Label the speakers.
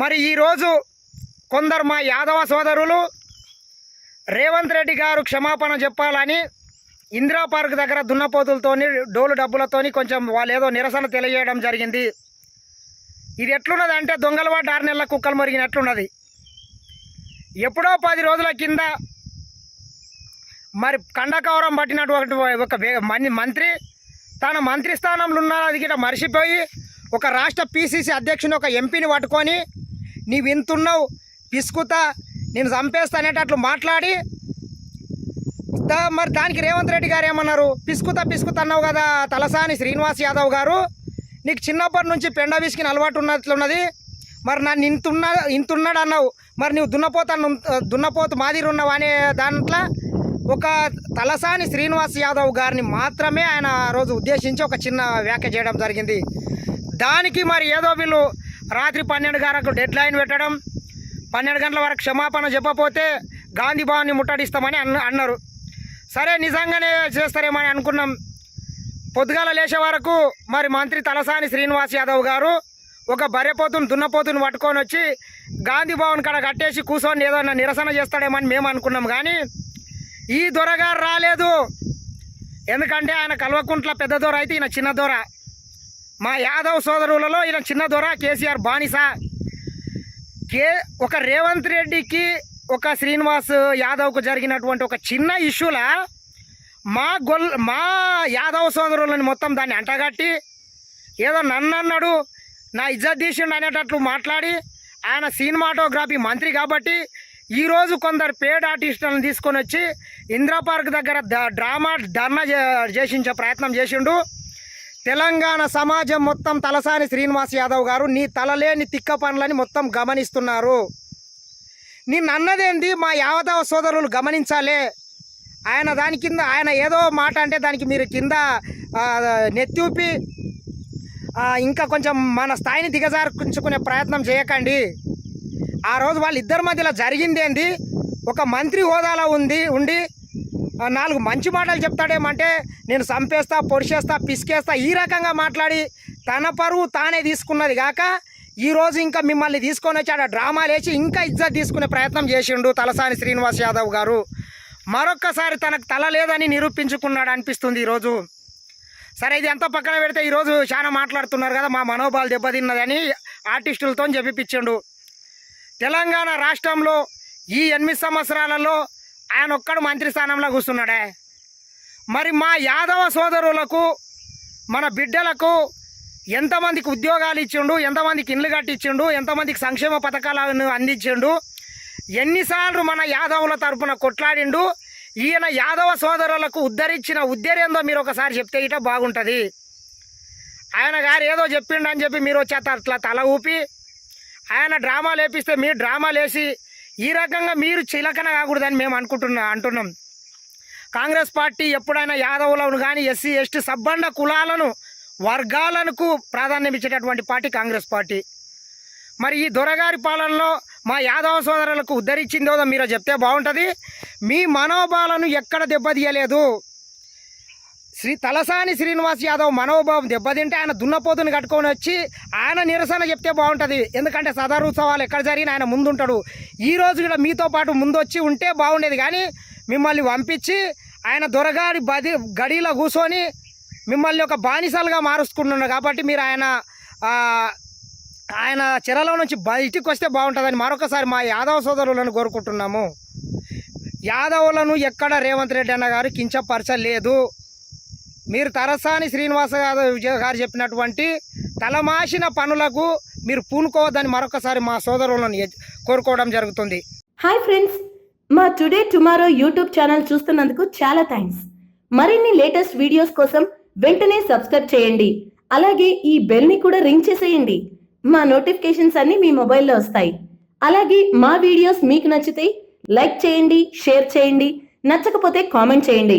Speaker 1: మరి ఈరోజు కొందరు మా యాదవ సోదరులు రేవంత్ రెడ్డి గారు క్షమాపణ చెప్పాలని ఇందిరా పార్క్ దగ్గర దున్నపోతులతోని డోలు డబ్బులతోని కొంచెం వాళ్ళు ఏదో నిరసన తెలియజేయడం జరిగింది. ఇది ఎట్లున్నది అంటే దొంగల వాటి 6 నెలల కుక్కలు మరిగినట్లున్నది. ఎప్పుడో 10 రోజుల కింద మరి కండకవరం పట్టినటువంటి ఒక మంత్రి తన మంత్రి స్థానంలో ఉన్నది గిట్ట మర్చిపోయి ఒక రాష్ట్ర పీసీసీ అధ్యక్షుని ఒక ఎంపీని పట్టుకొని నీవు ఇంతున్నావు పిసుకుతా నేను చంపేస్తానేటట్లు మాట్లాడి మరి దానికి రేవంత్ రెడ్డి గారు ఏమన్నారు, పిసుకుతా అన్నావు కదా తలసాని శ్రీనివాస్ యాదవ్ గారు, నీకు చిన్నప్పటి నుంచి పెండ విసికిన అలవాటు ఉన్నట్లున్నది. మరి నన్ను ఇంతున్నాడు అన్నావు, మరి నువ్వు దున్నపోతు మాదిరి ఉన్నావు అనే దాంట్లో ఒక తలసాని శ్రీనివాస్ యాదవ్ గారిని మాత్రమే ఆయన ఆ రోజు ఉద్దేశించి ఒక చిన్న వ్యాఖ్య చేయడం జరిగింది. దానికి మరి ఏదో వీళ్ళు రాత్రి 12 గంటలకు డెడ్ లైన్ పెట్టడం, 12 గంటల వరకు క్షమాపణ చెప్పకపోతే గాంధీ భవన్ని ముట్టడిస్తామని అన్నారు. సరే నిజంగానే చేస్తారేమని అనుకున్నాం. పొద్దుగాల లేచే వరకు మరి మంత్రి తలసాని శ్రీనివాస్ యాదవ్ గారు ఒక బర్రెపోతును దున్నపోతును పట్టుకొని వచ్చి గాంధీ భవన్ కాడ కట్టేసి కూర్చొని ఏదన్నా నిరసన చేస్తాడేమని మేము అనుకున్నాం. కానీ ఈ దొరగారు రాలేదు. ఎందుకంటే ఆయన కల్వకుంట్ల పెద్ద దొర అయితే ఈయన చిన్న దొర. మా యాదవ్ సోదరులలో ఈయన చిన్న దొర, కేసీఆర్ బానిస. ఒక రేవంత్ రెడ్డికి ఒక శ్రీనివాస్ యాదవ్కు జరిగినటువంటి ఒక చిన్న ఇష్యూలా మా యాదవ్ సోదరులని మొత్తం దాన్ని అంటగట్టి ఏదో నన్ను అన్నాడు, నా ఇజ్జత్ తీసిండు అనేటట్లు మాట్లాడి ఆయన సినిమాటోగ్రఫీ మంత్రి కాబట్టి ఈరోజు కొందరు పేడ్ ఆర్టిస్టులను తీసుకొని వచ్చి ఇందిరా పార్క్ దగ్గర ధర్నా చేసించే ప్రయత్నం చేసిండు. తెలంగాణ సమాజం మొత్తం తలసాని శ్రీనివాస్ యాదవ్ గారు నీ తలలేని తిక్క పనులని మొత్తం గమనిస్తున్నారు. నిన్ను అన్నదేంది మా యాదవ సోదరులు గమనించాలే. ఆయన దాని కింద ఆయన ఏదో మాట అంటే దానికి మీరు కింద నెత్తిపి ఇంకా కొంచెం మన స్థాయిని దిగజార్చుకునే ప్రయత్నం చేయకండి. ఆ రోజు వాళ్ళిద్దరి మధ్యలో జరిగిందేంది, ఒక మంత్రి హోదాలో ఉండి 4 మంచి మాటలు చెప్తాడేమంటే నేను చంపేస్తా, పొడిచేస్తా, పిసికేస్తా ఈ రకంగా మాట్లాడి తన పరువు తానే తీసుకున్నది కాక ఈరోజు ఇంకా మిమ్మల్ని తీసుకొని వచ్చి ఆడ డ్రామాలు వేసి ఇంకా ఇజ్జత్ తీసుకునే ప్రయత్నం చేసిండు తలసాని శ్రీనివాస్ యాదవ్ గారు. మరొక్కసారి తనకు తల లేదని నిరూపించుకున్నాడు అనిపిస్తుంది ఈరోజు. సరే ఇది ఎంత పక్కన పెడితే ఈరోజు చాలా మాట్లాడుతున్నారు కదా మా మనోభావాలు దెబ్బతిన్నదని ఆర్టిస్టులతో చెప్పిపించిండు. తెలంగాణ రాష్ట్రంలో ఈ 8 సంవత్సరాలలో ఆయన ఒక్కడు మంత్రి స్థానంలో కూర్చున్నాడే. మరి మా యాదవ సోదరులకు మన బిడ్డలకు ఎంతమందికి ఉద్యోగాలు ఇచ్చిండు, ఎంతమందికి ఇండ్లు కట్టించిండు, ఎంతమందికి సంక్షేమ పథకాలను అందించిండు, ఎన్నిసార్లు మన యాదవుల తరపున కొట్లాడిండు. ఈయన యాదవ సోదరులకు ఉద్ధరించిన ఉద్ధరేందో మీరు ఒకసారి చెప్తే ఇట బాగుంటుంది. ఆయన గారు ఏదో చెప్పిండు అని చెప్పి మీరు వచ్చేత అట్లా తల ఊపి ఆయన డ్రామాలు వేపిస్తే మీరు డ్రామాలు వేసి ఈ రకంగా మీరు చిలకన కాకూడదని మేము అంటున్నాం. కాంగ్రెస్ పార్టీ ఎప్పుడైనా యాదవులను కానీ ఎస్సీ ఎస్టీ సబ్బండ కులాలను వర్గాలకు ప్రాధాన్యం ఇచ్చేటటువంటి పార్టీ కాంగ్రెస్ పార్టీ. మరి ఈ దొరగారి పాలనలో మా యాదవ సోదరులకు ఉద్ధరించిందో మీరు చెప్తే బాగుంటుంది. మీ మనోభావాలను ఎక్కడ దెబ్బతీయలేదు. తలసాని శ్రీనివాస్ యాదవ్ మనోభావం దెబ్బతింటే ఆయన దున్నపోతుని కట్టుకొని వచ్చి ఆయన నిరసన చెప్తే బాగుంటుంది. ఎందుకంటే సదరు ఉత్సవాలు ఎక్కడ జరిగినా ఆయన ముందుంటాడు. ఈరోజు కూడా మీతో పాటు ముందొచ్చి ఉంటే బాగుండేది. కానీ మిమ్మల్ని పంపించి ఆయన దొరగారి గడిలో కూర్చొని మిమ్మల్ని ఒక బానిసలుగా మారుస్తున్నాడు. కాబట్టి మీరు ఆయన చెరలో నుంచి బయటికి వస్తే బాగుంటుందని మరొకసారి మా యాదవ సోదరులను కోరుకుంటున్నాము. యాదవులను ఎక్కడ రేవంత్ రెడ్డి అన్న గారు కించపరచలేదు. మీరు తలసాని శ్రీనివాస యాదవ్ గారు చెప్పినటువంటి తలమాసిన పనులకు మీరు పూనుకోవద్దని మరొకసారి మా సోదరులను కోరుకోవడం జరుగుతుంది.
Speaker 2: హాయ్ ఫ్రెండ్స్, మా టుడే టుమారో యూట్యూబ్ ఛానల్ చూస్తున్నందుకు చాలా థ్యాంక్స్. మరిన్ని లేటెస్ట్ వీడియోస్ కోసం వెంటనే సబ్స్క్రైబ్ చేయండి. అలాగే ఈ బెల్ని కూడా రింగ్ చేసేయండి. మా నోటిఫికేషన్స్ అన్ని మీ మొబైల్లో వస్తాయి. అలాగే మా వీడియోస్ మీకు నచ్చితే లైక్ చేయండి, షేర్ చేయండి, నచ్చకపోతే కామెంట్ చేయండి.